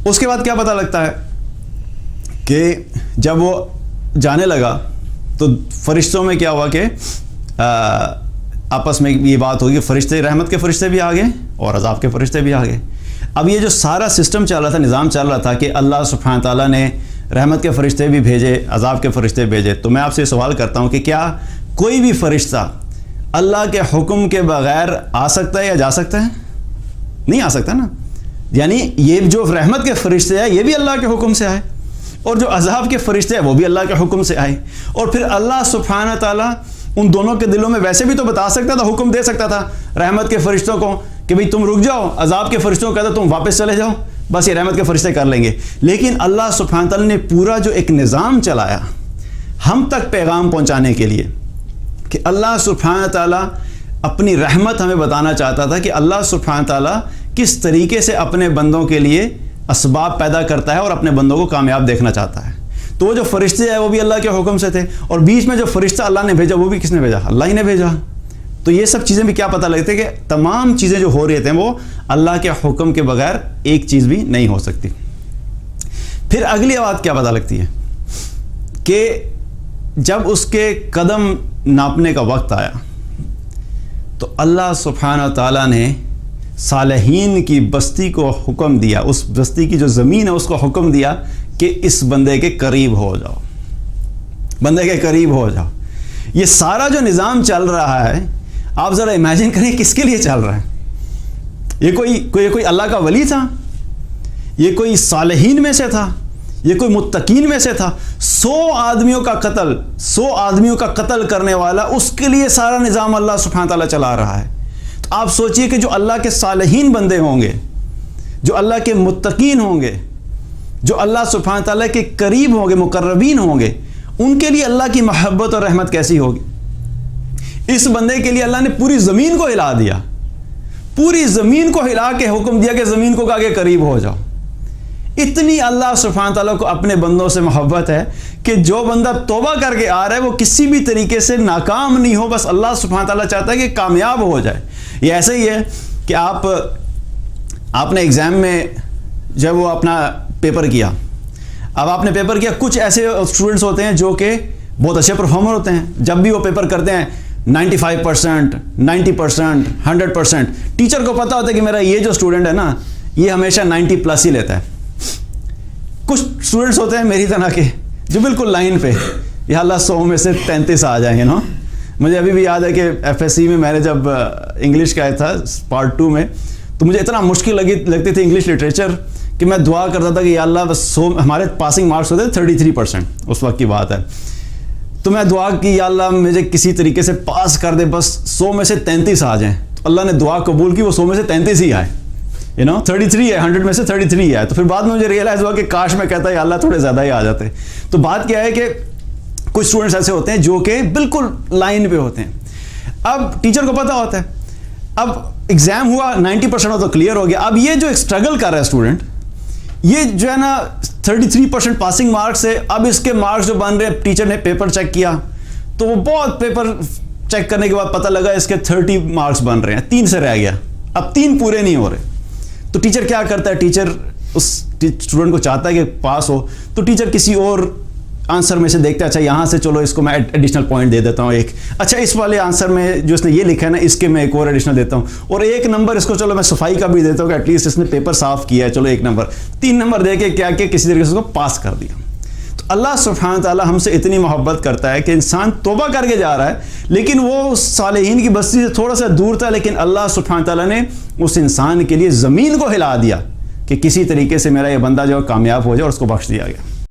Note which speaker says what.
Speaker 1: اس کے بعد کیا پتہ لگتا ہے کہ جب وہ جانے لگا تو فرشتوں میں کیا ہوا کہ آپس میں یہ بات ہوگی، فرشتے رحمت کے فرشتے بھی آ گئے اور عذاب کے فرشتے بھی آ گئے. اب یہ جو سارا سسٹم چل رہا تھا، نظام چل رہا تھا کہ اللہ سبحانہ تعالیٰ نے رحمت کے فرشتے بھی بھیجے، عذاب کے فرشتے بھیجے، تو میں آپ سے سوال کرتا ہوں کہ کیا کوئی بھی فرشتہ اللہ کے حکم کے بغیر آ سکتا ہے یا جا سکتا ہے؟ نہیں آ سکتا نا. یعنی یہ جو رحمت کے فرشتے ہیں یہ بھی اللہ کے حکم سے آئے، اور جو عذاب کے فرشتے ہیں وہ بھی اللہ کے حکم سے آئے. اور پھر اللہ سبحانہ تعالیٰ ان دونوں کے دلوں میں ویسے بھی تو بتا سکتا تھا، حکم دے سکتا تھا رحمت کے فرشتوں کو کہ بھئی تم رک جاؤ، عذاب کے فرشتوں کو کہتا تم واپس چلے جاؤ، بس یہ رحمت کے فرشتے کر لیں گے. لیکن اللہ سبحانہ تعالیٰ نے پورا جو ایک نظام چلایا ہم تک پیغام پہنچانے کے لیے، کہ اللہ سبحانہ تعالیٰ اپنی رحمت ہمیں بتانا چاہتا تھا کہ اللہ سبحانہ تعالیٰ کس طریقے سے اپنے بندوں کے لیے اسباب پیدا کرتا ہے اور اپنے بندوں کو کامیاب دیکھنا چاہتا ہے. تو وہ جو فرشتے ہیں وہ بھی اللہ کے حکم سے تھے، اور بیچ میں جو فرشتہ اللہ نے بھیجا وہ بھی کس نے بھیجا؟ اللہ ہی نے بھیجا. تو یہ سب چیزیں بھی کیا پتہ لگتے ہیں کہ تمام چیزیں جو ہو رہی تھیں وہ اللہ کے حکم کے بغیر ایک چیز بھی نہیں ہو سکتی. پھر اگلی بات کیا پتہ لگتی ہے کہ جب اس کے قدم ناپنے کا وقت آیا تو اللہ سبحانہ تعالیٰ نے صالحین کی بستی کو حکم دیا، اس بستی کی جو زمین ہے اس کو حکم دیا کہ اس بندے کے قریب ہو جاؤ، بندے کے قریب ہو جاؤ. یہ سارا جو نظام چل رہا ہے آپ ذرا امیجن کریں کس کے لیے چل رہا ہے. یہ کوئی اللہ کا ولی تھا، یہ کوئی صالحین میں سے تھا، یہ کوئی متقین میں سے تھا. 100 آدمیوں کا قتل کرنے والا، اس کے لیے سارا نظام اللہ سبحانہ تعالیٰ چلا رہا ہے. تو آپ سوچئے کہ جو اللہ کے صالحین بندے ہوں گے، جو اللہ کے متقین ہوں گے، جو اللہ سبحانہ تعالیٰ کے قریب ہوں گے، مقربین ہوں گے، ان کے لیے اللہ کی محبت اور رحمت کیسی ہوگی. اس بندے کے لیے اللہ نے پوری زمین کو ہلا دیا، پوری زمین کو ہلا کے حکم دیا کہ زمین کو کہا کہ قریب ہو جاؤ. اتنی اللہ سبحانہ تعالیٰ کو اپنے بندوں سے محبت ہے کہ جو بندہ توبہ کر کے آ رہا ہے وہ کسی بھی طریقے سے ناکام نہیں ہو، بس اللہ سبحانہ تعالیٰ چاہتا ہے کہ کامیاب ہو جائے. یہ ایسے ہی ہے کہ آپ نے ایگزام میں جب وہ اپنا پیپر کیا، اب آپ نے پیپر کیا، کچھ ایسے اسٹوڈنٹس ہوتے ہیں جو کہ بہت اچھے پرفارمر ہوتے ہیں، جب بھی وہ پیپر کرتے ہیں 95%، 90%، 100%. ٹیچر کو پتا ہوتا ہے کہ میرا یہ جو اسٹوڈنٹ ہے نا یہ ہمیشہ 90+ ہی لیتا ہے. کچھ اسٹوڈنٹس ہوتے ہیں میری طرح کے جو بالکل لائن پہ، یا اللہ 100 میں سے 33 آ جائیں گے نا. مجھے ابھی بھی یاد ہے کہ FSC میں میں نے جب انگلش کا تھا پارٹ 2 میں، تو مجھے اتنا مشکل لگتی تھی انگلش لٹریچر کہ میں دعا کرتا تھا کہ یا اللہ بس 100، ہمارے پاسنگ مارکس ہوتے تھے 33% اس وقت کی بات ہے. تو میں دعا کی یا اللہ مجھے کسی طریقے سے پاس کر دے، بس 100 میں سے 33 آ جائیں. تو اللہ نے دعا قبول کی، وہ 100 میں سے 33 ہی آئے. 33 ہے، 100 میں سے 33 ہے. تو پھر بعد میں مجھے ریئلائز ہوا کہ کاش میں کہتا ہے یا اللہ تھوڑے زیادہ ہی آ جاتے. تو بات کیا ہے کہ کچھ اسٹوڈنٹس ایسے ہوتے ہیں جو کہ بالکل لائن پہ ہوتے ہیں. اب ٹیچر کو پتا ہوتا ہے، اب ایگزام ہوا 90% ہو تو کلیئر ہو گیا. اب یہ جو اسٹرگل کر رہا ہے اسٹوڈنٹ، یہ جو ہے نا 33% پاسنگ مارکس ہے، اب اس کے مارکس جو بن رہے ہیں، ٹیچر نے پیپر چیک کیا تو وہ بہت پیپر چیک کرنے کے بعد پتہ لگا اس کے 30 مارکس بن رہے ہیں، 3 سے رہ گیا، اب 3 پورے نہیں ہو رہے. تو ٹیچر کیا کرتا ہے، ٹیچر اس اسٹوڈنٹ کو چاہتا ہے کہ پاس ہو، تو ٹیچر کسی اور آنسر میں سے دیکھتا ہے، اچھا یہاں سے چلو اس کو میں ایڈیشنل پوائنٹ دے دیتا ہوں ایک، اچھا اس والے آنسر میں جو اس نے یہ لکھا ہے نا اس کے میں ایک اور ایڈیشنل دیتا ہوں، اور 1 نمبر اس کو چلو میں صفائی کا بھی دیتا ہوں کہ ایٹ لیسٹ اس نے پیپر صاف کیا ہے، چلو 1 نمبر، 3 نمبر دے کے کیا کہ کسی طریقے سے اس کو پاس کر دیا. تو اللہ سبحانہ تعالیٰ ہم سے اتنی محبت کرتا ہے کہ انسان توبہ کر کے جا رہا ہے لیکن وہ صالحین کی بستی سے تھوڑا سا دور تھا، لیکن اللہ سبحانہ تعالیٰ نے اس انسان کے لیے زمین کو ہلا دیا کہ کسی طریقے سے میرا یہ بندہ جو کامیاب ہو جائے اور اس کو بخش دیا گیا.